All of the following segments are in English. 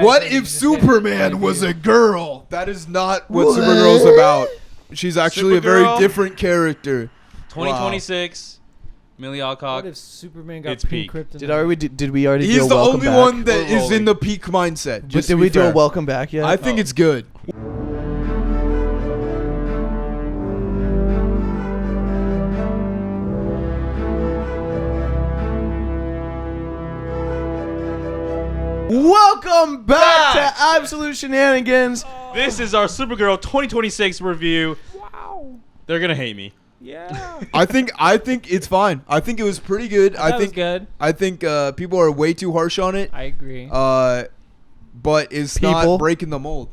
What if Superman was a girl? That is not what Supergirl's about. She's actually a very different character. 2026, Millie Alcock. What if Superman got It's peak. kryptonite? Did we already do He's a the welcome only back? one that is in the peak mindset. But Just did to we be do a fair. welcome back yet? I think it's good. Welcome back to Absolute Shenanigans. This is our Supergirl 2026 review. Wow. They're going to hate me. Yeah. I think it's fine. I think it was pretty good. I think was good. I think people are way too harsh on it. I agree. But it's not breaking the mold.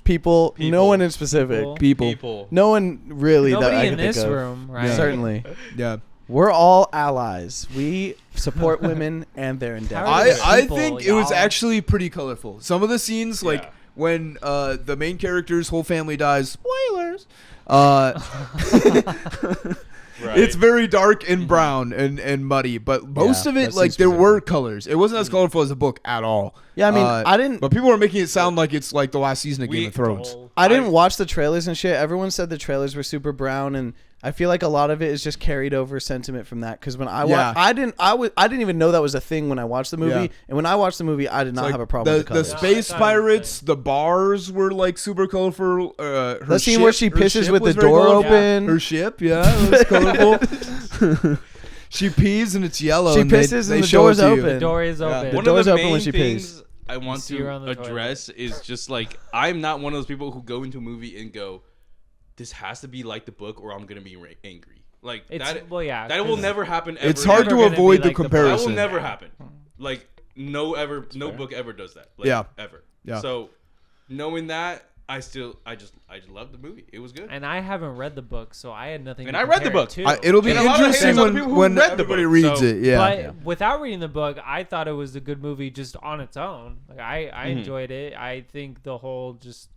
People, no one in specific. People. No one really. Nobody that I in can think this of. room, right? Yeah. Certainly. Yeah. We're all allies. We support women and their endeavors. I people, think it was y'all. actually pretty colorful. Some of the scenes, like when the main character's whole family dies. Spoilers. Right. It's very dark and brown and muddy, but most of it, that's like, super there were simple. colors. It wasn't as colorful as the book at all. Yeah, I mean, I didn't. But people were making it sound like it's like the last season of Game of Thrones. I didn't watch the trailers and shit. Everyone said the trailers were super brown, and I feel like a lot of it is just carried over sentiment from that. Because when I watched, I didn't even know that was a thing when I watched the movie. Yeah. And when I watched the movie, I did not Like, have a problem with the the colors. space No, I thought it was pirates, the bars were like super colorful. The scene where she pisses with the was very door colorful. open. Her ship, it was colorful. She pees and it's yellow. She and pisses they and the show door's it to you. open. The door is open. The One door's of the open main when she things pees. I want see her to on the address is just like, I'm not one of those people who go into a movie and go, this has to be like the book or I'm going to be angry. Like, that will never happen ever. It's hard to gonna avoid be the like the book. That comparison. will never happen. Like, no book ever does that. Like, ever. Yeah. So, knowing that, I just loved the movie. It was good. And I haven't read the book, so I had nothing. And to I read the compare book. it to. It'll be And a lot of interesting haters are the people who when read the everybody book, reads so- it. Yeah. But without reading the book, I thought it was a good movie just on its own. Like I enjoyed it. I think the whole just.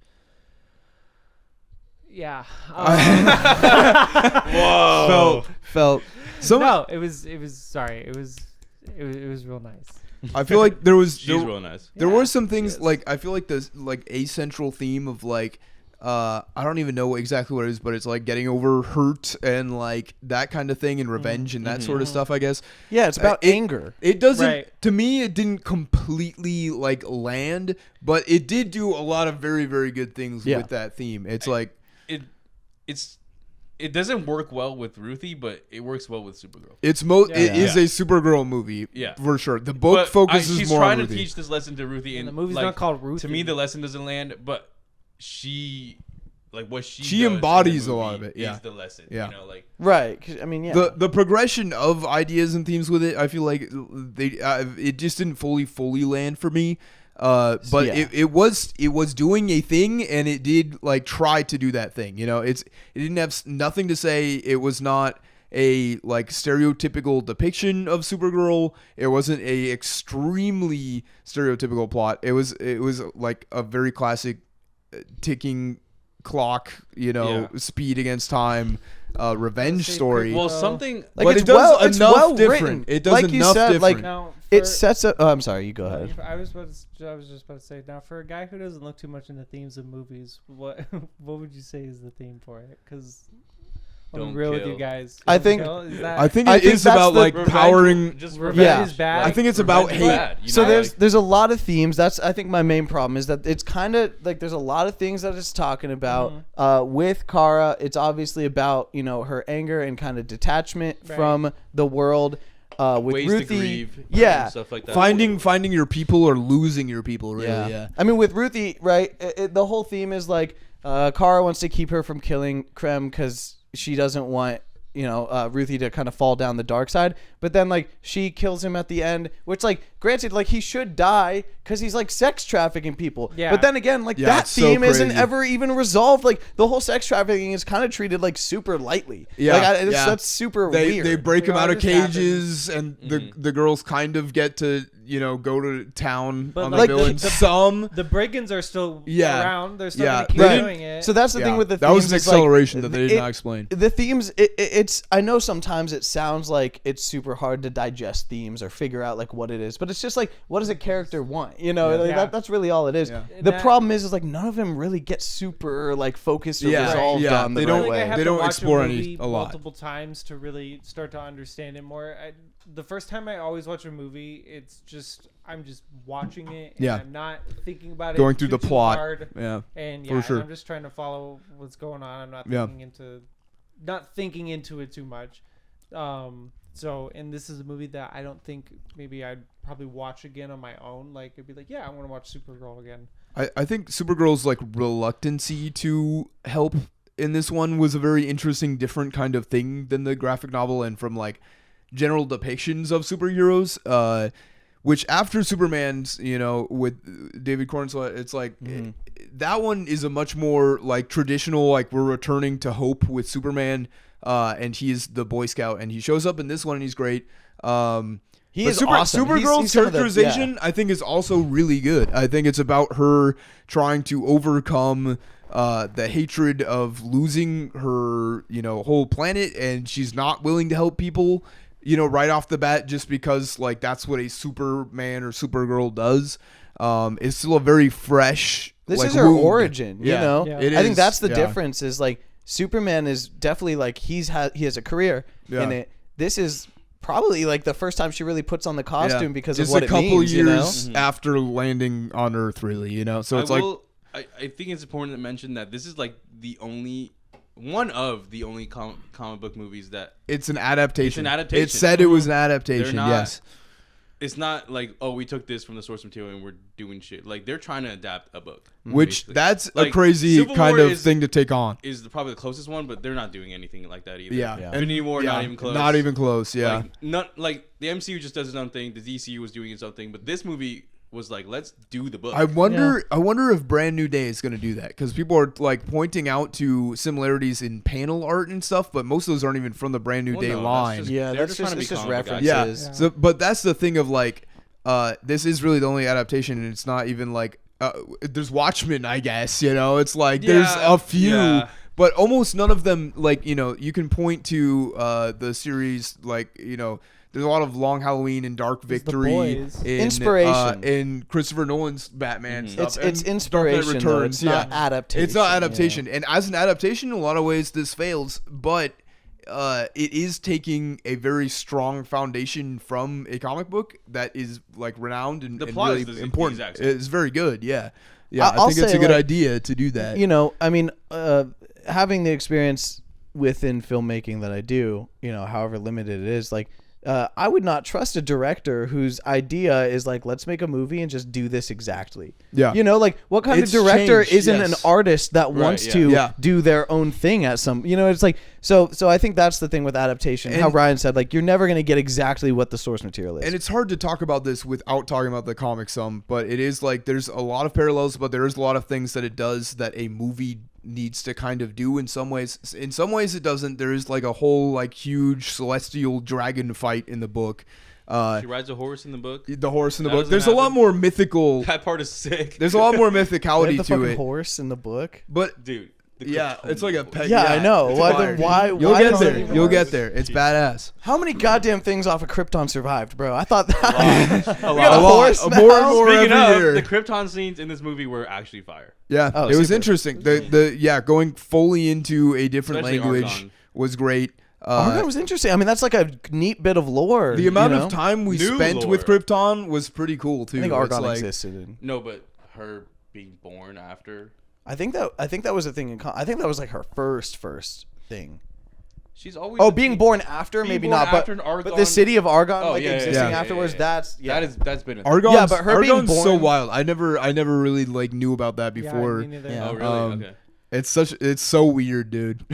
Yeah. Whoa. Felt. No, it was sorry. It was real nice. I feel like there was. She's there, real nice. There were some things like I feel like the like a central theme of like I don't even know exactly what it is, but it's like getting over hurt and like that kind of thing and revenge and that sort of stuff. I guess. Yeah, it's about anger. It doesn't. Right. To me, it didn't completely like land, but it did do a lot of very very good things with that theme. It's like it doesn't work well with Ruthie, but it works well with Supergirl. it is a Supergirl movie. Yeah. For sure. The book But focuses she's more trying on to Ruthie. teach this lesson to Ruthie, and the movie's like, not called Ruthie. To me, the lesson doesn't land, but she what she She does in embodies the a lot movie of it, yeah. is the lesson. Yeah. You know, like Right. 'Cause, I mean, yeah. The progression of ideas and themes with it, I feel like it just didn't fully land for me. But it was doing a thing, and it did like try to do that thing. You know, it didn't have nothing to say. It was not a like stereotypical depiction of Supergirl. It wasn't a extremely stereotypical plot. It was like a very classic ticking clock. You know, speed against time. Revenge story. well, something like but it's it does it's enough well different. written. It does like you enough said, different. Like Now, it sets up. Oh, I'm sorry. You go ahead. I was just about to say. Now, for a guy who doesn't look too much into themes of movies, what would you say is the theme for it? Because I'm Don't real with kill. you guys. I think- I think I it think is that's about the- like powering. Just Revenge is bad. I think it's about revenge is hate. bad, you So know? there's a lot of themes. That's I think my main problem is that it's kind of like there's a lot of things that it's talking about. With Kara, it's obviously about her anger and kind of detachment from the world. With ways to Ruthie, grieve, yeah, stuff like that. Finding your people or losing your people, really. Yeah. I mean, with Ruthie, right? The whole theme is like Kara wants to keep her from killing Krem because she doesn't want Ruthie to kind of fall down the dark side. But then like she kills him at the end, which like granted like he should die because he's like sex trafficking people. Yeah. But then again like Yeah, that it's so theme isn't crazy. ever even resolved. Like the whole sex trafficking is kind of treated like super lightly. Yeah, Like that's super weird. They break It him all out of just cages, and the girls kind of get to go to town But on like the villains. Some the brigands are still around. They're still gonna keep doing it. So that's the thing with the themes. That was an acceleration that they did not explain. The themes, it's. I know sometimes it sounds like it's super hard to digest themes or figure out like what it is, but it's just like, what does a character want? That's really all it is. Yeah. The problem is like none of them really get super like focused or resolved on the right way. They don't explore a lot. Multiple times to really start to understand it more. The first time I always watch a movie, I'm just watching it and I'm not thinking about it. Going through the plot. Hard. Yeah. And for sure. I'm just trying to follow what's going on. I'm not thinking into it too much. And this is a movie that I don't think maybe I'd probably watch again on my own. Like it'd be like, I want to watch Supergirl again. I think Supergirl's like reluctancy to help in this one was a very interesting, different kind of thing than the graphic novel and from like general depictions of superheroes. Which after Superman's, with David Cornswell, it's like that one is a much more like traditional, like we're returning to hope with Superman, and he's the Boy Scout, and he shows up in this one, and he's great. He is awesome. Supergirl's characterization, I think, is also really good. I think it's about her trying to overcome the hatred of losing her, whole planet, and she's not willing to help people. Right off the bat, just because like that's what a Superman or Supergirl does. It's still a very fresh. This is her origin, Yeah. I think that's the difference. Is like Superman is definitely like he has a career in it. This is probably like the first time she really puts on the costume because of what it means. Just a couple years after landing on Earth, really. So it's I think it's important to mention that this is like one of the only comic book movies that it's an adaptation. It said it was an adaptation. Yes. It's not like, we took this from the source material and we're doing shit. Like they're trying to adapt a book. Which basically. That's like, a crazy Civil kind War of thing to take on. Is probably the closest one, but they're not doing anything like that either. Yeah. Infinity War, not even close. Not even close. Yeah. Like the MCU just does its own thing. The DCU was doing its own thing, but this movie was like, let's do the book. I wonder if Brand New Day is going to do that, because people are like pointing out to similarities in panel art and stuff, but most of those aren't even from the Brand New Day line. That's just references. So, but that's the thing of like, this is really the only adaptation, and it's not even like there's Watchmen, I guess. It's like there's a few. But almost none of them, like, you can point to the series, like, there's a lot of Long Halloween and Dark Victory. Inspiration. In Christopher Nolan's Batman stuff. It's inspiration, though. It's not adaptation. It's not adaptation. And as an adaptation, in a lot of ways, this fails. But it is taking a very strong foundation from a comic book that is, like, renowned and really important. It's very good, yeah. Yeah, I think it's a good idea to do that. Having the experience within filmmaking that I do, however limited it is, like, I would not trust a director whose idea is like, let's make a movie and just do this exactly. Yeah. Like what kind of director isn't an artist that wants to do their own thing at some, it's like, so I think that's the thing with adaptation. And how Ryan said, like, you're never going to get exactly what the source material is. And it's hard to talk about this without talking about the comic some, but it is like, there's a lot of parallels, but there's a lot of things that it does that a movie needs to kind of do in some ways. In some ways it doesn't. There is like a whole like huge celestial dragon fight in the book. She rides a horse in the book. The horse in the book. There's a lot more mythical. That part is sick. There's a lot more mythicality to it. Horse in the book, but dude. It's like a pet. Yeah, I know. Why? You'll get there. You'll get there. It's badass. How many goddamn things off of Krypton survived, bro? I thought that a lot. We got a horse now. More and more Speaking every of, year. the Krypton scenes in this movie were actually fire. Yeah, it was interesting. Going fully into a different language Argon was great. Argon was interesting. I mean, that's like a neat bit of lore. The amount of time we spent with Krypton was pretty cool too. I think Argon existed. No, but her being born after. I think that was a thing. I think that was like her first thing. She's always being born after, maybe not, but the city of Argon existing afterwards. That's been a Argon. Yeah, but her Argon's being born, so wild. I never really like knew about that before. Yeah. Oh really? Okay. It's so weird, dude.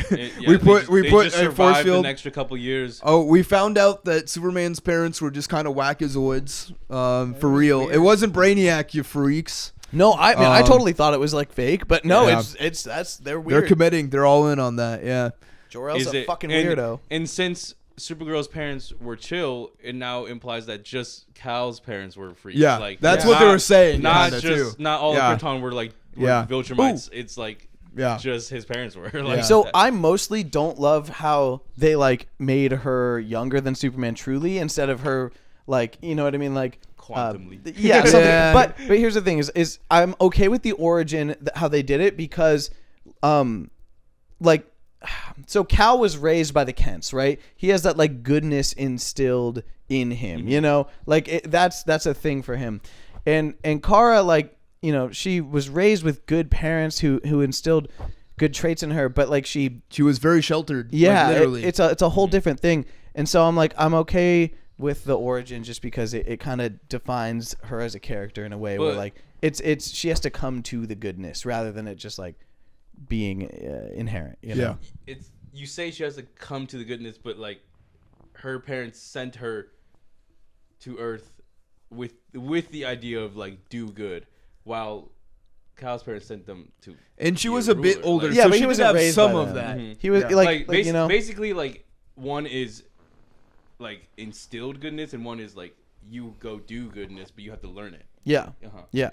We put a force field an extra couple years. Oh, we found out that Superman's parents were just kind of wackazoids. For real. Weird. It wasn't Brainiac, you freaks. No, I totally thought it was like fake, but no, they're weird. They're committing. They're all in on that. Yeah. Jor-El's a fucking weirdo. And since Supergirl's parents were chill, it now implies that just Cal's parents were free. Yeah, like that's what they were saying. Not all of Krypton were like Viltrumites. It's like just his parents were. Like, so I mostly don't love how they like made her younger than Superman truly instead of her like, you know what I mean, like quantumly. But here's the thing is I'm okay with the origin how they did it because like so Cal was raised by the Kents, right? He has that like goodness instilled in him, you know, like that's a thing for him. And Kara, like, you know, she was raised with good parents who instilled good traits in her, but like she was very sheltered. Yeah, like, literally. It's a whole different thing. And so I'm like, I'm okay with the origin just because it kind of defines her as a character in a way where like it's she has to come to the goodness rather than it just like being inherent, you know? It's you say she has to come to the goodness, but like her parents sent her to Earth with the idea of like do good, while Cal's parents sent them to. And she was a bit older, like, yeah, so but she he was did have raised some by of that. Mm-hmm. He was like you know, basically like one is like instilled goodness, and one is like you go do goodness, but you have to learn it. Yeah, yeah,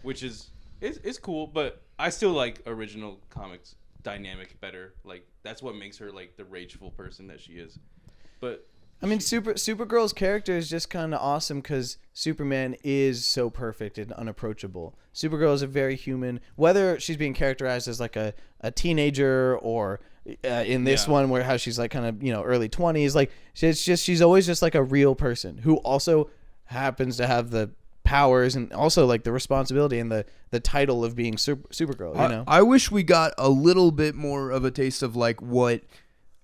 which is it's cool, but I still like original comics dynamic better. Like that's what makes her like the rageful person that she is. But I mean, Supergirl's character is just kind of awesome because Superman is so perfect and unapproachable. Supergirl is a very human, whether she's being characterized as like a teenager or in this one where how she's like kind of, you know, early 20s. Like she's always just like a real person who also happens to have the powers and also like the responsibility and the title of being Supergirl. You know, I wish we got a little bit more of a taste of like what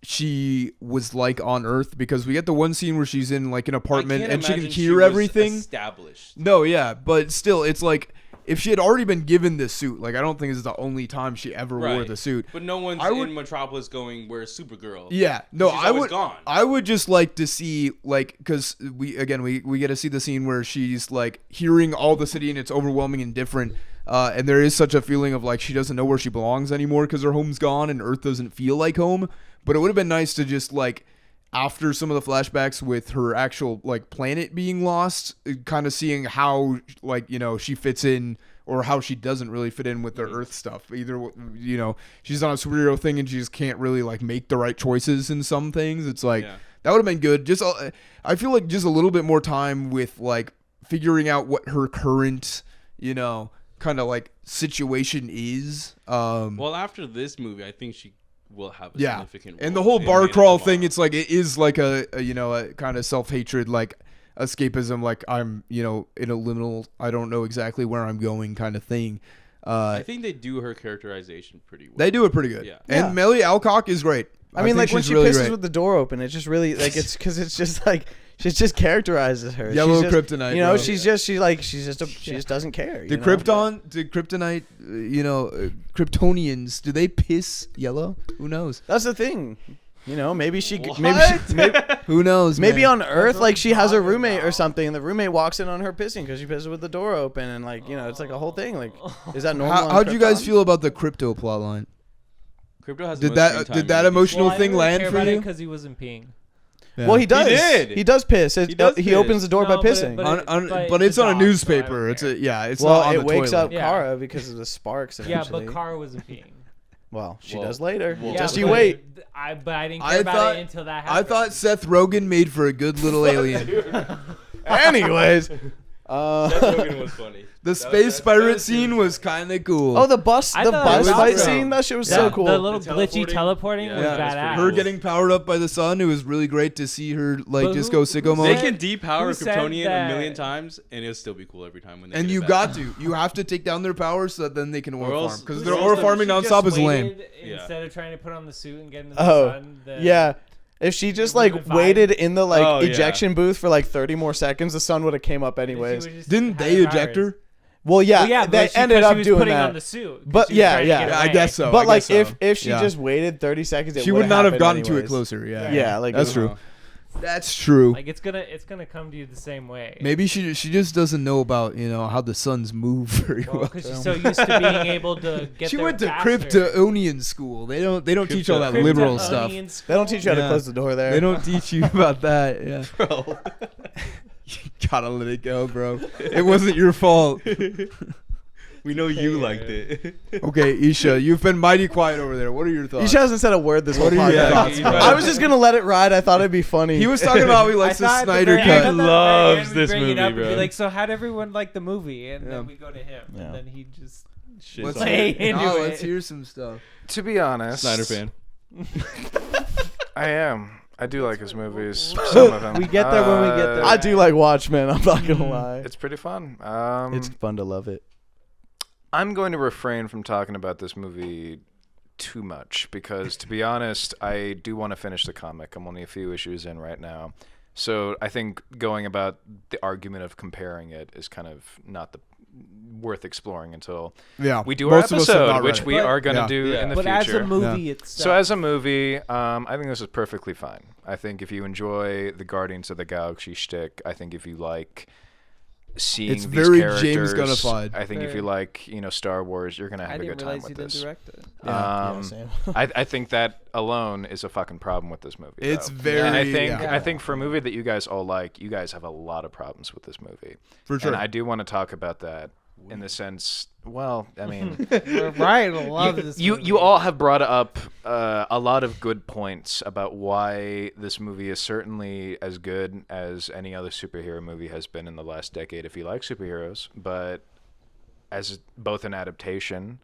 she was like on Earth, because we get the one scene where she's in like an apartment and she can hear everything. Established. No, yeah, but still, it's like if she had already been given this suit, like I don't think this is the only time she ever wore the suit. But no one's in Metropolis going, "Where's Supergirl?" Yeah, no, gone. I would just like to see like because we get to see the scene where she's like hearing all the city and it's overwhelming and different. And there is such a feeling of like she doesn't know where she belongs anymore because her home's gone and Earth doesn't feel like home. But it would have been nice to just like after some of the flashbacks with her actual like planet being lost, kind of seeing how like, you know, she fits in or how she doesn't really fit in with the Earth stuff. Either, you know, she's on a superhero thing and she just can't really like make the right choices in some things. It's like that would have been good. Just I feel like just a little bit more time with like figuring out what her current, you know, kind of like situation is. Well, after this movie, I think she will have a significant role. And the whole bar crawl thing, it's like it is like a you know, a kind of self-hatred, like escapism, like I'm, you know, in a liminal, I don't know exactly where I'm going kind of thing. I think they do her characterization pretty well. They do it pretty good. And Melly Alcock is great. I mean, like when she pisses with the door open, it's just really like it's because it's just like she just characterizes her. Yellow just, kryptonite. You know, she just doesn't care. Did kryptonite, you know, Kryptonians, do they piss yellow? Who knows? That's the thing. You know, maybe who knows? Maybe on Earth, like she has a roommate or something, and the roommate walks in on her pissing because she pisses with the door open, and like, you know, it's like a whole thing. Like, is that normal? How'd you guys feel about the Crypto plotline? Crypto has did that emotional thing land for you? Because he wasn't peeing. Yeah. Well, he does. He does piss. He opens the door by pissing. But it's on a newspaper. It's not on the wakes toilet. up Kara because of the sparks. Eventually. Yeah, but Kara wasn't peeing. Well, she does later. Just you wait. But I didn't care about it until that happened. I thought Seth Rogen made for a good little alien. Anyways. Seth Rogen was funny. The space pirate scene was kind of cool. Oh, the bus fight scene? That shit was so cool. The little glitchy teleporting was badass. Her getting powered up by the sun, it was really great to see her like just go sicko mode. They can depower Kryptonian a million times, and it'll still be cool every time when they. And you have to take down their power so that then they can ore farm, because their ore farming nonstop is lame. Instead of trying to put on the suit and get into the sun. Yeah. If she just like waited in the like ejection booth for like 30 more seconds, the sun would have came up anyways. Didn't they eject her? Well, yeah, they ended up doing that. On the suit, but I guess so. But if she just waited 30 seconds, she would not have gotten to it closer. Yeah, like that's true. That's true. Like it's gonna come to you the same way. Maybe she just doesn't know about how the suns move very well. Because she's so used to being able to get. She there went to faster. Kryptonian school. They don't teach all that liberal stuff. Kryptonian school. They don't teach you how to Yeah. close the door there. They don't teach you about that. Yeah, Bro. you gotta let it go, bro. It wasn't your fault. We know you liked it. Okay, Isha, you've been mighty quiet over there. What are your thoughts? Isha hasn't said a word this whole What are your podcast. thoughts about I it? was just gonna let it ride. I thought it'd be funny. He was talking about how he likes the I thought Snyder at the very cut. end, He loves we this bring it movie, up and bro. be like, so how'd everyone like the movie? And Yeah. then we go to him, Yeah. and then he just Shit. Let's Play hear, into no, it. let's hear some stuff. To be honest, Snyder fan. I am. I do like his movies. Some of them. We get there when we get there. I do like Watchmen. I'm not gonna lie. It's pretty fun. It's fun to love it. I'm going to refrain from talking about this movie too much because, to be honest, I do want to finish the comic. I'm only a few issues in right now. So I think going about the argument of comparing it is kind of not worth exploring until Yeah, we do our most of us have episode, not which read we it. are going to Yeah. do Yeah. in the but future. as a movie itself. So as a movie, I think this is perfectly fine. I think if you enjoy the Guardians of the Galaxy shtick, I think if you like seeing It's these very characters, James Gunnified. I think if you like, Star Wars, you're gonna I have a didn't good time realize with he didn't this. direct it. Um, same. I think that alone is a fucking problem with this movie. It's though. very. And I think yeah, I think for a movie that you guys all like, you guys have a lot of problems with this movie. for sure. And I do want to talk about that in the sense. Well, I mean. Right, I love this. You movie. all have brought up a lot of good points about why this movie is certainly as good as any other superhero movie has been in the last decade if you like superheroes, but as both an adaptation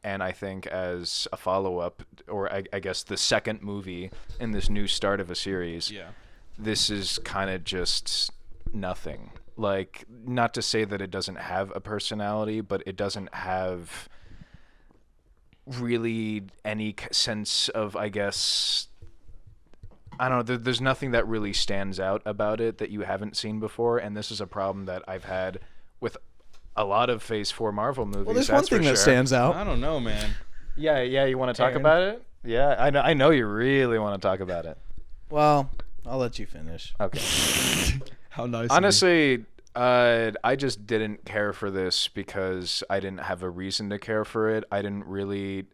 and I think as a follow-up, or I guess the second movie in this new start of a series, Yeah. this is kind of just nothing. Like, not to say that it doesn't have a personality, but it doesn't have really any sense of, I guess, I don't know, there's nothing that really stands out about it that you haven't seen before, and this is a problem that I've had with a lot of Phase 4 Marvel movies. Well, there's one that's for thing that sure. stands out. I don't know, man. Yeah, you want to talk Aaron. about it? Yeah, I know you really want to talk about it. Well, I'll let you finish. Okay. How nice. of you. Honestly, I just didn't care for this because I didn't have a reason to care for it. I didn't really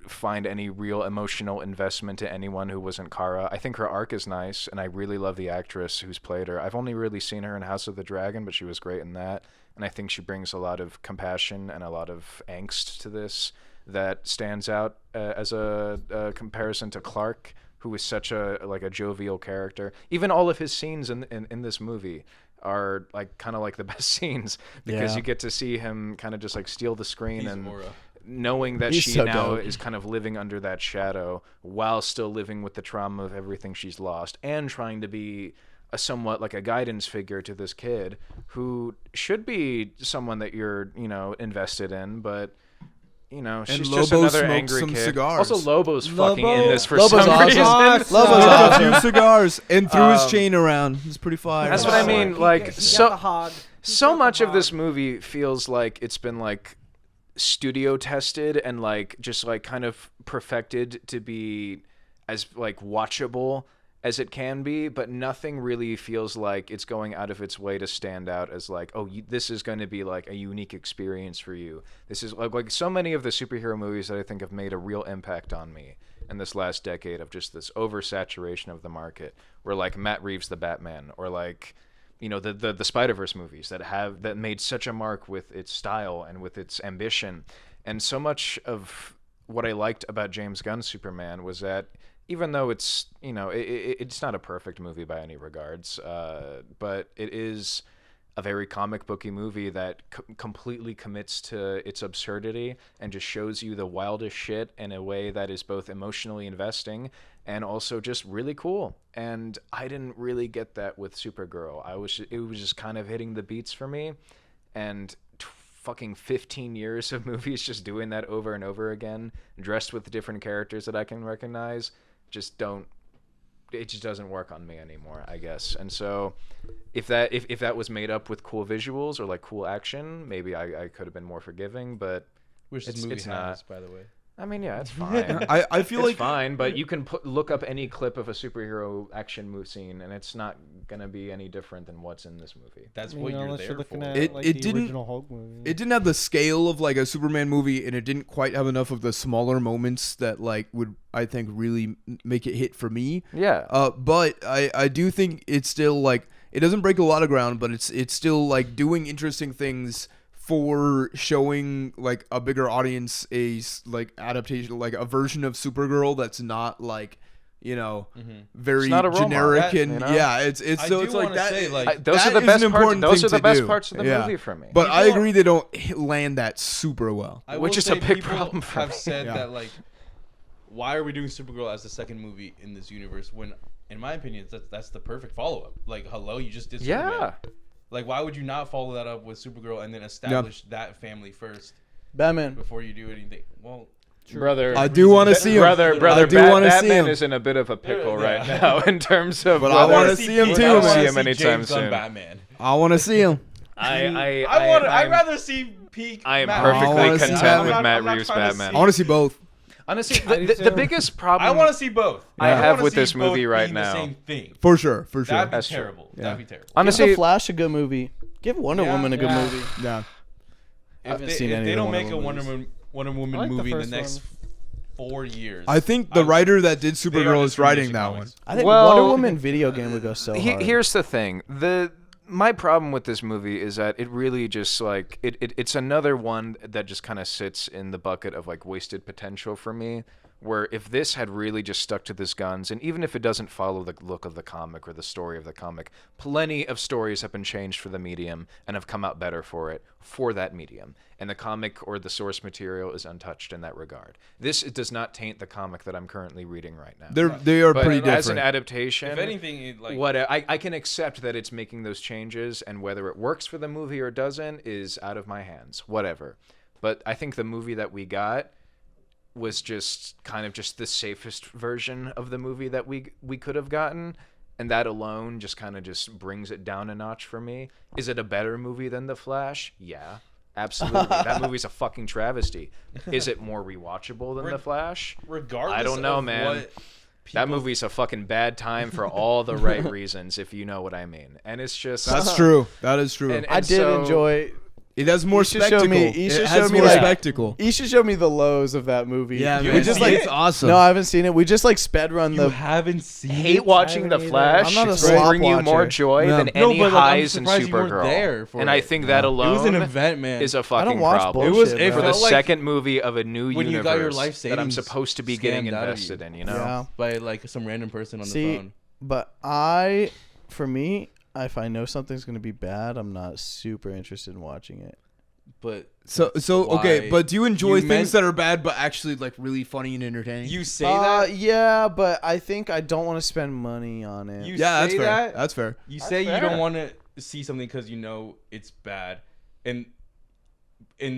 find any real emotional investment to anyone who wasn't Kara. I think her arc is nice, and I really love the actress who's played her. I've only really seen her in House of the Dragon, but she was great in that. And I think she brings a lot of compassion and a lot of angst to this that stands out as a comparison to Clark, who is such a jovial character. Even all of his scenes in this movie are kind of the best scenes because Yeah. you get to see him kind of just steal the screen He's and aura. knowing that He's she so now dope. is kind of living under that shadow while still living with the trauma of everything she's lost and trying to be a somewhat a guidance figure to this kid who should be someone that you're invested in, but she's just Lobo another smokes angry some kid. cigars. Also, Lobo's fucking in Lobo- this for Lobo's some awesome. reason. Lobo's Smoked a awesome. few cigars and threw his Um, chain around. It's pretty fire. That's what I mean. He Like, got so- the hog. He So got the much of this hog. movie feels like it's been studio tested and just kind of perfected to be as watchable as it can be, but nothing really feels like it's going out of its way to stand out as this is going to be a unique experience for you. This is like so many of the superhero movies that I think have made a real impact on me in this last decade of just this oversaturation of the market, where Matt Reeves' The Batman, or the Spider-Verse movies that made such a mark with its style and with its ambition. And so much of what I liked about James Gunn's Superman was that even though it's it's not a perfect movie by any regards, but it is a very comic booky movie that completely commits to its absurdity and just shows you the wildest shit in a way that is both emotionally investing and also just really cool. And I didn't really get that with Supergirl. It was just kind of hitting the beats for me, and fucking 15 years of movies just doing that over and over again, dressed with different characters that I can recognize, it just doesn't work on me anymore, I guess. And so if that was made up with cool visuals or cool action, maybe I could have been more forgiving, but Which It's this movie not. has, by the way. I mean, yeah, it's fine. I feel it's like fine, but you can look up any clip of a superhero action movie scene, and it's not gonna be any different than what's in this movie. That's You what know, you're unless there you're looking for. at It- like it the didn't- original Hulk movie. it didn't have the scale of like a Superman movie, and it didn't quite have enough of the smaller moments that like would I think really make it hit for me. Yeah. But I do think it's still like it doesn't break a lot of ground, but it's still like doing interesting things for showing like a bigger audience like adaptation, like a version of Supergirl that's not like very It's not a role model. generic That- and it's I so do it's like wanna that. say, like, Those that are the is best an parts. important Those thing are the to best do. parts of the Yeah. movie for me. But I People- agree they don't land that super well. I Which will is a say big people problem for have me. said Yeah. that like, why are we doing Supergirl as the second movie in this universe? When, in my opinion, that's the perfect follow up. Like, hello, you just did Superman. Yeah. Like, why would you not follow that up with Supergirl and then establish that family first Batman. before you do anything? Well, Brother, I do want to see him. brother, I do want to see Batman him. is in a bit of a pickle Yeah. right now in terms of. But I whether- wanna see him Pete- too, I man. wanna See him see anytime James Gunn soon. Batman. I want to see him. I'd rather see peak. I am Matt perfectly wanna Reeves. see content Batman. with I'm Matt not Reeves' trying to Batman. I want to see both. Honestly, I do the too. biggest problem I want to see both. I have wanna with see this movie both right being now. The same thing. For sure. That'd be That's true. terrible. Yeah. That'd be terrible. Give honestly, The Flash a good movie. Give Wonder Yeah. Woman a good Yeah. movie. Yeah. I haven't If seen they, any if they of the don't make a Wonder Wonder Woman I like the movie in the first next one. 4 years. I think the writer that did they are Supergirl is writing distribution that one. comics. I think Well, Wonder Woman video game would go so hard. Here's the thing. My problem with this movie is that it really just like it's another one that just kind of sits in the bucket of like wasted potential for me, where if this had really just stuck to this guns, and even if it doesn't follow the look of the comic or the story of the comic, plenty of stories have been changed for the medium and have come out better for that medium, and the comic or the source material is untouched in that regard. It does not taint the comic that I'm currently reading right now. They are But pretty as an different. adaptation, If anything, it, like I can accept that it's making those changes, and whether it works for the movie or doesn't is out of my hands. Whatever. But I think the movie that we got was just kind of just the safest version of the movie that we could have gotten, and that alone just kind of just brings it down a notch for me. Is it a better movie than The Flash? Yeah. Absolutely. That movie's a fucking travesty. Is it more rewatchable than The Flash? regardless, I don't know, of man. what That people- movie's a fucking bad time for all the right reasons, if you know what I mean. And it's just That's true. That is true. And- I did so- enjoy. It has more You should show spectacle. me- you should It show has me, more like- spectacle. You should show me the lows of that movie. Yeah, You man. haven't just seen like it? It's awesome. No, I haven't seen it. We just like sped run You the. haven't seen hate watching The I haven't either. Flash. I'm not a It's slop bring you more watcher. joy No. than No, any but, like, I'm highs in surprised you weren't Supergirl. there for and it. I think that It alone was an event, man. is a I fucking don't watch problem. bullshit. It For bro. the felt like second movie of a new when you universe got your life that I'm savings supposed to be getting scammed out of invested you. in, you know? Yeah. by like some random person on the See, phone. but for me, if I know something's gonna be bad, I'm not super interested in watching it. But So okay, why but do you enjoy you things meant- that are bad but actually like really funny and entertaining? you say that Yeah, but I think I don't want to spend money on it. you yeah, that's say fair. that That's fair. you That's say you fair. don't want to see something because you know it's bad, and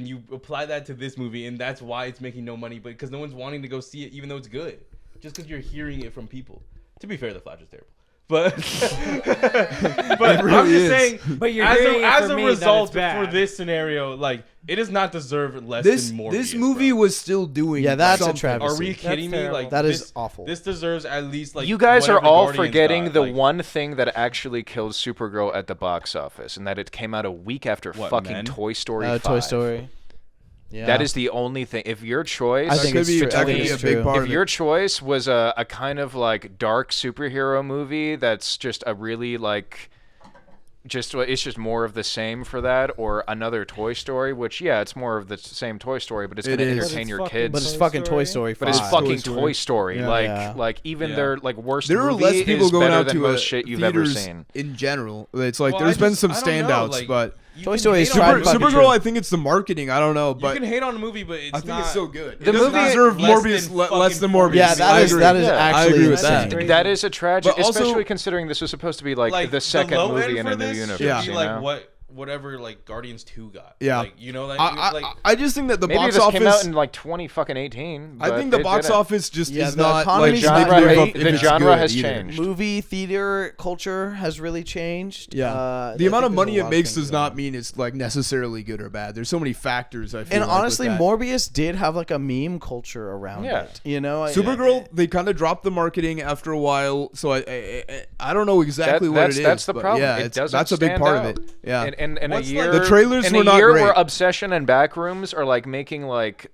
you apply that to this movie, and that's why it's making no money. But because no one's wanting to go see it, even though it's good, just because you're hearing it from people. To be fair, The Flash is terrible. But but really I'm just is. saying, But you're as hearing it as from a me that result it's bad. for this scenario, like it does not deserve less This than Morbius. this movie bro. was still doing. Yeah, that's a something. travesty. Are we kidding me? terrible. Like That is this, awful. This deserves at least like You guys are whatever all Guardians forgetting got, the like, one thing that actually killed Supergirl at the box office, and that it came out a week after What, fucking Men? Toy Story 5. Toy Story. Yeah. That is the only thing. If your choice, I think could it's be true. that I could think be it's a big true. part if of your it. choice was a kind of like dark superhero movie that's just a really like it's just more of the same for that, or another Toy Story, which it's more of the same Toy Story, but it's It going to is. entertain your fucking kids. But it's Toy fucking Toy Story. Story. But it's 5. fucking Story. Toy Story. Yeah. Yeah. Like even Yeah. their like worst There are movie less people is going better out than to most shit you've ever theaters seen. in general. It's like Well, there's been some I don't know, standouts, like, but you Toy can Story is hate on tried a movie- fucking Supergirl, true. I think it's the marketing. I don't know, You but can hate on a movie, but it's I think not. it's so good. The It doesn't movie- deserve less Morbius than less than fucking Morbius. Yeah, I that is agree. that is Yeah. I actually agree with insane. that. That is a tragedy, But also- especially considering this was supposed to be like the the second low movie end in for a new this universe. should Yeah. be You like know? whatever like Guardians 2 got. Yeah. Like, you know, I just think that the maybe box this office came out in like 2018. I think the box office just is the not economy's like not indicative great. of if The it's genre good has either. changed. Movie theater culture has really changed. Yeah, I the amount think of money there's a it lot of makes things does going not on. mean it's like necessarily good or bad. There's so many factors. I feel And like, honestly, with that. Morbius did have like a meme culture around Yeah. it. You know, Supergirl, they kind of dropped the marketing after a while, so I don't know exactly what it is. That's the but problem. Yeah, it doesn't that's a big stand part out. of it. Yeah, In a What's year, like- The trailers in were a not year great. where Obsession and Backrooms are like making like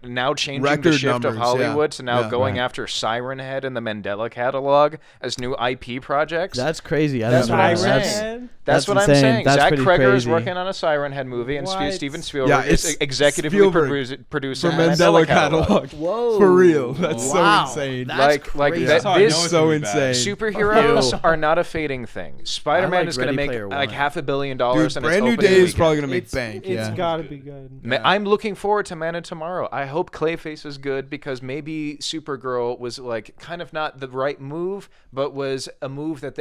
now changing the Record shift numbers, of Hollywood yeah. to now Yeah. going Right. after Siren Head and the Mandela catalog as new IP projects. that's crazy. I That's don't what know. I'm Siren saying. Head? That's what That's I'm insane. saying. That's Zach pretty Kreger is crazy. working on a Siren Head movie, and What? Steven Spielberg Yeah, is it's executively Spielberg producing for the Mandela catalog. catalog. Whoa. For real, that's Wow. so insane. That's Like crazy. that. That's how I know This it's so gonna be bad. insane. superheroes Ew. are not a fading thing. Spider-Man like is going to Ready make Player like One. $500 million Dude, in its Brand New opening Day is weekend. probably gonna make It's, bank. it's Yeah, gotta be good. Ma- I'm looking forward to Man of Tomorrow. I hope Clayface is good because maybe Supergirl was like kind of not the right move, but was a move that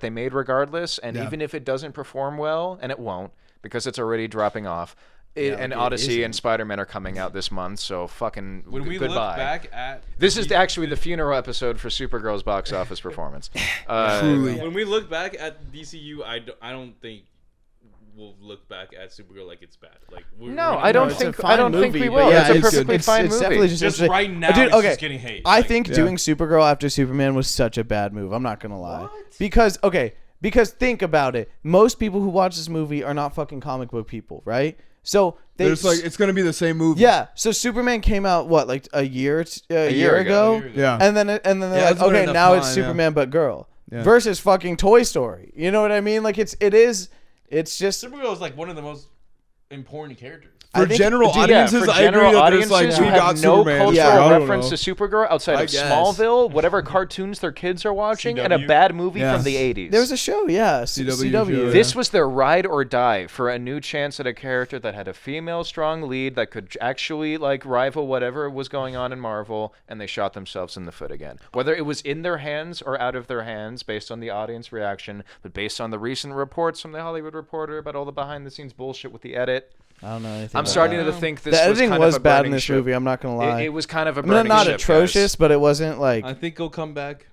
they made regardless. And Yeah. even if it doesn't perform well, and it won't because it's already dropping off. And it Odyssey isn't. and Spider-Man are coming out this month, so fucking when we goodbye. look back at This is actually the funeral episode for Supergirl's box office performance. Truly. when we look back at DCU, I don't think we'll look back at Supergirl like it's bad. Like No, I don't it's a think fine I don't think movie, we but will. yeah, it's a it's perfectly good. fine it's movie. definitely just interesting. right now Dude, it's okay. just getting hate. I Like, think Yeah. doing Supergirl after Superman was such a bad move. I'm not gonna lie. Because think about it. Most people who watch this movie are not fucking comic book people, right? So There's like it's gonna be the same movie. yeah. So Superman came out what, like a year year ago? ago. Yeah. And then they're Yeah, like, it's been okay, enough now it's time, yeah. Superman but girl Yeah. versus fucking Toy Story. You know what I mean? Like it's just Supergirl is like one of the most important characters. For I think- general Yeah, audiences, for I agree general that there's like audiences we who got have no Superman. cultural Yeah, I don't reference know. to Supergirl outside I of guess. Smallville, whatever cartoons their kids are watching, and a CW. bad movie Yeah. from the 80s. there was a show, yeah, CW CW. show, yeah. This was their ride or die for a new chance at a character that had a female strong lead that could actually like rival whatever was going on in Marvel, and they shot themselves in the foot again. Whether it was in their hands or out of their hands based on the audience reaction, but based on the recent reports from the Hollywood Reporter about all the behind the scenes bullshit with the edit, I don't know anything. I'm about starting that. to think this The was editing kind was of a bad in burning this ship. movie. I'm not gonna lie. It was kind of a I mean, burning not ship, atrocious, guys. but it wasn't like. I think he'll come back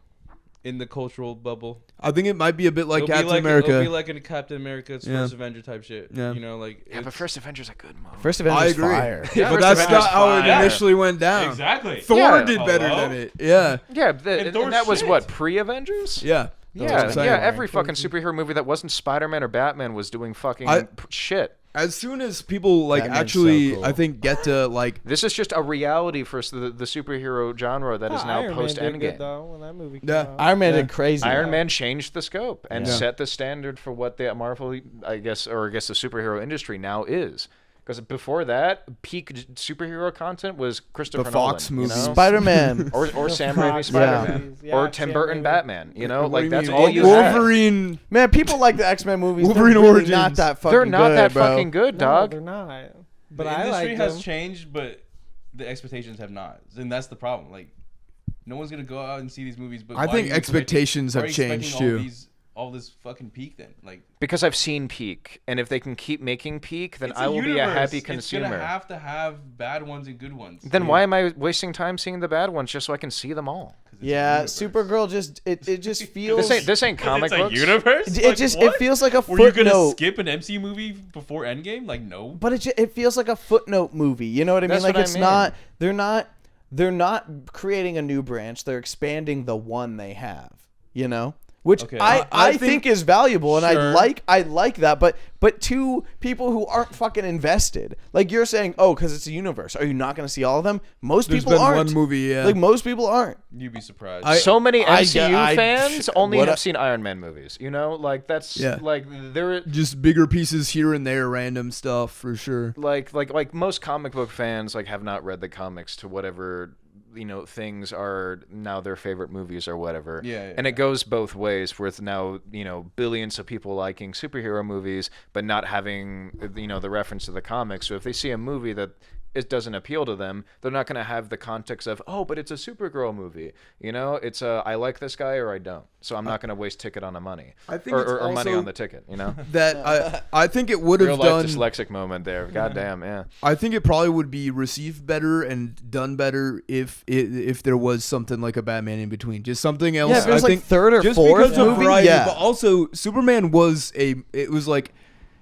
in the cultural bubble. I think it might be a bit like It'll be Captain like America. It'll be like in Captain America's Yeah. First Avenger type shit. Yeah. You know, like Yeah, but it's- First Avenger's a good movie. First I Avengers agree. fire. Yeah, but First that's Avenger's not how it fire. initially went down. exactly. Thor Yeah. did better Hello? than it. Yeah. Yeah, And Thor's that was shit. what, pre-Avengers? Yeah. That's what I'm Yeah, saying. yeah. Every fucking superhero movie that wasn't Spider-Man or Batman was doing fucking shit. As soon as people like Batman's actually, so cool. I think, get to like This is just a reality for the superhero genre that is now Iron Man post did good Endgame. though when that movie came Yeah. out. Iron Man Yeah. did crazy. Iron Man changed the scope and Yeah. set the standard for what the Marvel, I guess the superhero industry now is. Because before that, peak superhero content was Christopher The Fox Nolan, movies. you know? Spider-Man. or The Sam Fox Raimi's Spider-Man, movies. Yeah, or Tim Sam Burton Raimi. Batman. You know, What like do that's mean? all you had. Wolverine. Man, people like the X-Men movies. Wolverine they're really Origins. not that fucking They're not good, that bro. fucking good, No, dog. they're not. But the I industry like has them. changed, but the expectations have not, and that's the problem. Like, no one's gonna go out and see these movies. But I why think are you expectations why are have you expecting changed, too. All this fucking peak then, like Because I've seen Peak, and if they can keep making Peak, then it's I will be a universe. happy It's consumer. gonna have to have bad ones and good ones. Then why am I wasting time seeing the bad ones just so I can see them all? 'Cause it's a Yeah, universe. Supergirl just it just feels. This ain't comic it's books. a universe. It feels like a Were you gonna footnote. skip an MCU movie before Endgame? Like, no. But it feels like a footnote movie. You know what I mean? That's Like what I it's mean. not. They're not creating a new branch. They're expanding the one they have. You know, which Okay. I think is valuable, and Sure. I like that. But to people who aren't fucking invested, like you're saying, oh, because it's a universe, are you not going to see all of them? Most There's people been aren't. one movie, yeah. Like most people aren't. You'd be surprised. So many MCU I- fans only what have a- seen Iron Man movies. You know, like that's Yeah. like they're Just bigger pieces here and there, random stuff for sure. like most comic book fans like have not read the comics to whatever things are now their favorite movies or whatever. Yeah, and it goes both ways with now billions of people liking superhero movies but not having the reference to the comics. So if they see a movie that it doesn't appeal to them, they're not going to have the context of, oh, but it's a Supergirl movie. You know, it's I like this guy or I don't. So I'm not going to waste ticket on a money. I think or it's money also on the ticket, you know? that I think it would have Real done. life dyslexic moment there. God damn, yeah. I think it probably would be received better and done better if there was something like a Batman in between, just something else. Yeah, if it was I like think third or just fourth because of movie, variety, yeah. but also Superman was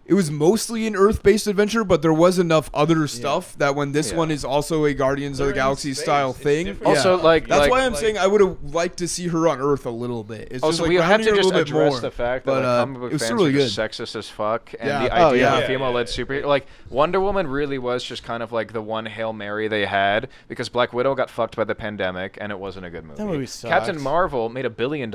it was mostly an Earth-based adventure, but there was enough other stuff that when this one is also a Guardians of the They're in Galaxy space. style It's thing. different. Also, like, that's why I'm like- saying I would have liked to see her on Earth a little bit. It's Also, just like we have grounding to her a just little bit address more. the fact that But, like, comic book it was fans really are just good. sexist as fuck, and Yeah. the Oh, idea of yeah. a female-led superhero, like Wonder Woman, really was just kind of like the one Hail Mary they had because Black Widow got fucked by the pandemic, and it wasn't a good movie. That movie sucks. Captain Marvel made $1 billion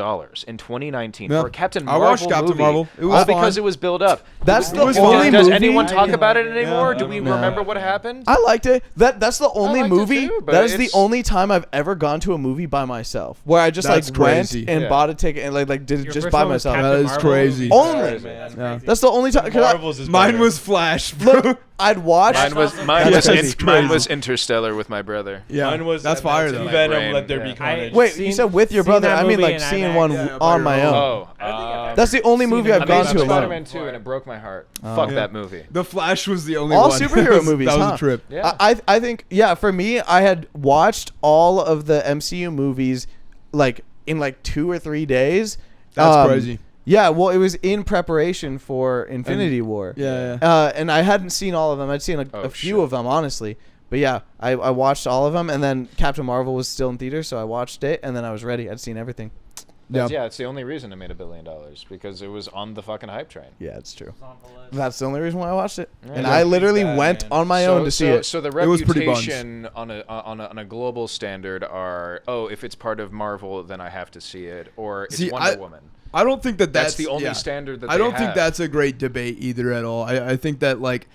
in 2019 Yeah. for a Captain I Marvel watched Captain movie. Marvel. It was All because fine. it was built up. That's It the was only fine. Does movie. anyone I talk didn't about like it it. anymore? Yeah, Do we no. remember what happened? I liked it. That's the only liked it movie. too, but that is the it's- only time I've ever gone to a movie by myself, where I just That's like went crazy. and Yeah. bought a ticket and like did it Your just first by one was myself. Captain That is Marvel? crazy. Only. That's Yeah. crazy. That's the only time. Marvel's is Mine better. was Flash, bro. Look, I'd watched. Mine was That's mine also was crazy. mine was Interstellar with my brother. Yeah, Mine was that's fire Team though. My Venom, brain, Let There Be yeah. Carnage. Wait, you said with your brother? that I mean, movie like in seeing IMAX. one Yeah, by on your my own. own. Oh, That's the only movie I've I gone mean, to alone. Spider-Man 2, and it broke my heart. Fuck Yeah. that movie. The Flash was the only All one. superhero movies. That was huh? a trip. Yeah. I think for me, I had watched all of the MCU movies like in like 2 or 3 days. That's crazy. Yeah, well, it was in preparation for Infinity War. Yeah, And I hadn't seen all of them. I'd seen a few of them, honestly. But yeah, I watched all of them, and then Captain Marvel was still in theaters, so I watched it, and then I was ready. I'd seen everything. Yeah, it's the only reason it made $1 billion because it was on the fucking hype train. Yeah, it's true. It's on the list. That's the only reason why I watched it. Yeah. And Yeah. I literally Bad, went man. on my own to see it. So the It was pretty buns. reputation on a global standard are, oh, if it's part of Marvel, then I have to see it, or it's See, Wonder Woman. I don't think that That's the only standard that I don't they think have. that's a great debate either at all. I think that like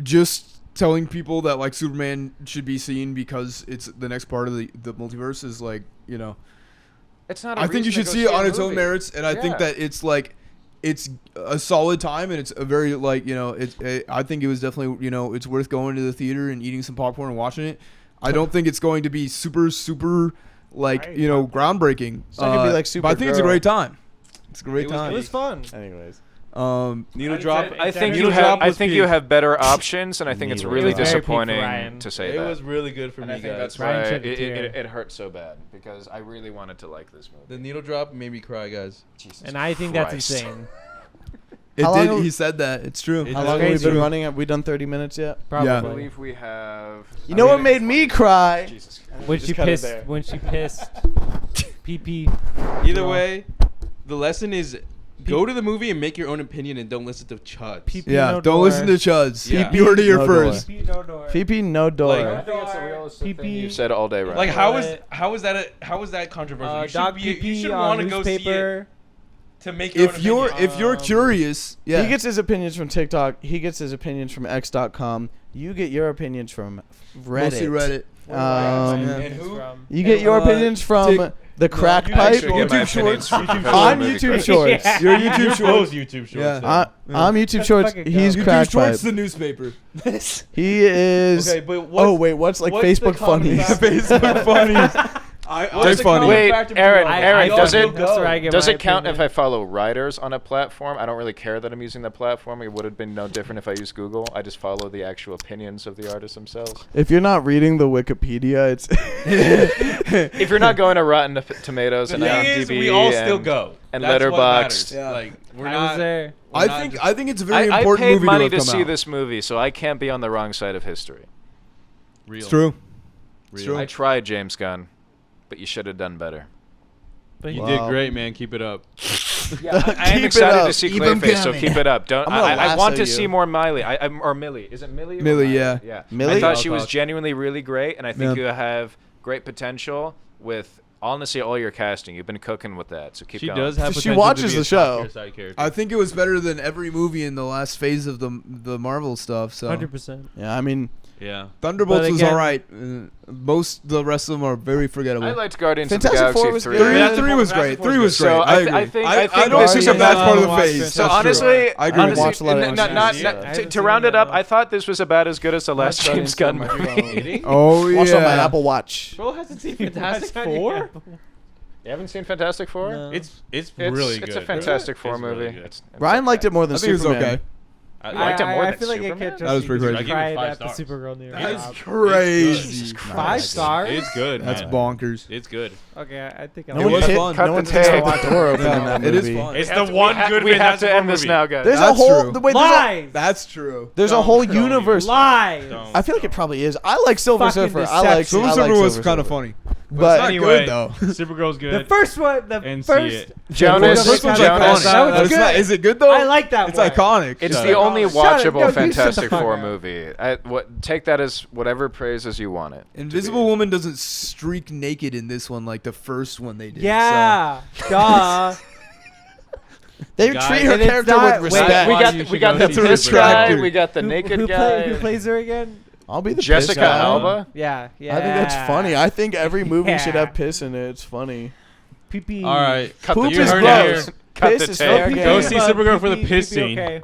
just telling people that like Superman should be seen because it's the next part of the multiverse is like, you know, It's not. A I think you reason to should go see it a on its own movie. merits, and I think Yeah. that it's like it's a solid time, and it's a very like, you know, I think it was definitely, you know, it's worth going to the theater and eating some popcorn and watching it. I don't think it's going to be super like, you know, groundbreaking. It's not gonna be like but I think it's a Supergirl. great time. It's a great It was time. It was fun. Anyways. Needle I drop. said- I think Needle you Drop have. I was think peak. you have better options, and I think it's Needle really It was very peak for disappointing Ryan. to say It that. was really good for and me, I think guys. that's Ryan why shed a tear. it hurt so bad because I really wanted to like this movie. The needle drop made me cry, guys. Jesus And I think that's Christ. insane. It How long did. have- He said that. It's true. It- How That's long have we crazy. been running? Have we done 30 minutes yet? Probably. Yeah. I believe we have. You know what made me cry? Jesus. When Just she cut it pissed. there. When she pissed. PP. Either No. way, the lesson is go to the movie and make your own opinion and don't listen to chuds. PP Yeah. no Don't door. listen to Chuds. Yeah. You heard it here No first. PP no door. PP no door. Like- I think that's the realest PP. thing you've said all day, right? Like Toilet. how is that controversial? You should Dog be, PP you should on want to go see it newspaper. to make your own If you're opinion. curious, yeah. He gets his opinions from TikTok. He gets his opinions from X.com. You get your opinions from Reddit. Mostly Reddit. Um, Yeah. And who? You get your opinions from Tik- the crack you I pipe. actually get my YouTube opinions Shorts. from YouTube Professor On Movie YouTube Critic. Shorts. Yeah. Your YouTube You're shorts. both YouTube shorts. Yeah. then. I'm YouTube Let's Shorts. fucking He's go. YouTube crack Shorts, pipe. the newspaper. He is. Okay, but what's, Oh wait, what's like what's the Facebook common funnies? factor? Facebook funnies. What's They're the funny. common Wait, factor Aaron, between Aaron, all does of it- them? That's where I get Does my it count opinion. if I follow writers on a platform? I don't really care that I'm using that platform. It would have been no different if I used Google. I just follow the actual opinions of the artists themselves. If you're not reading the Wikipedia, it's. If you're not going to Rotten Tomatoes The and thing is, IMDb we all still and, go. and That's what Letterboxd. matters. Yeah. Like we're I not. was there. we're I not think just- I think it's a very I important paid movie money to to come see out. this movie, so I can't be on the wrong side of history. real. It's true. Real. true. I tried, James Gunn, but you should have done better. But You Wow. did great, man. Keep it up. I am Keep it excited up. to see Keep 'em Clayface, so coming. keep it up. Don't. I'm gonna I want lasso to see you. more Miley. Or Millie. Is it Millie? or Millie, Miley? yeah. Yeah. Millie? I thought she I'll was talk. genuinely really great, and I think Yeah. you have great potential with honestly all your casting. You've been cooking with that, so keep She going. does have. She potential watches to be the a show. top-tier side character. I think it was better than every movie in the last phase of the Marvel stuff. So 100%. Yeah, I mean, Yeah. Thunderbolts But was again- all right. The rest of them are very forgettable. I liked Guardians Fantastic of the Four Galaxy was 3. good. Three was great. Three was great. So I agree. I think I don't this think is a bad part of the Guardians- phase. So That's honestly, true. I agree. haven't watched a lot of Guardians. to round it up, I thought this was about as good as the last James Gunn movie. Oh yeah. Watch on my Apple Watch. Bro hasn't seen Fantastic Watch on your Four. Apple. You haven't seen Fantastic Four? No. It's It's really good. It's a Fantastic Four It's really movie. good. It's Ryan liked it more than I think it was Superman. okay. I liked it more I than feel like it Superman? can't That was just pretty be crazy. I give it cried 5 at the stars. Supergirl news. That's It's crazy. 5 stars? It's good. That's man. bonkers. It's good. Okay, I think No I'll It one was hit- fun. cut No the one tape. just left the door open in that It is movie. fun. It's the one good We have Fantastic to Four end this movie. now, guys. There's a That's whole true. wait. Lies. That's true. There's a Don't- whole don't universe. Lies. Don't. I feel like it probably is. I like Silver Fucking Surfer. I like deception. Silver I like Surfer was Silver kind of Surfer. funny. But not Anyway, good though. Supergirl's good. The first one, the And see first. it. Jonas, The first one's Jonas. iconic. That was It's good. not- Is it good though? I like that It's one. iconic. It's Shut the up. only Shut up. watchable No, you shut the Fantastic fuck Four up. movie. Take that as whatever praise as you want it. Invisible Woman doesn't streak naked in this one like the first one they did. Yeah. Duh. they Guy- treat her And it's character not- with wait, respect. We Why got you we should got go the see piss Supergirl. guy. We got the naked who guy. plays her again? I'll be the Jessica piss guy. Alba. Yeah. Yeah. I think that's funny. I think every movie should Yeah. have piss in it. It's funny. Pee-pee. All right. Cut Poop the is tape. gross. Cut Piss the is tape. fair Pee-pee, game. Go see but Supergirl for the pee-pee, piss pee-pee, scene. Okay.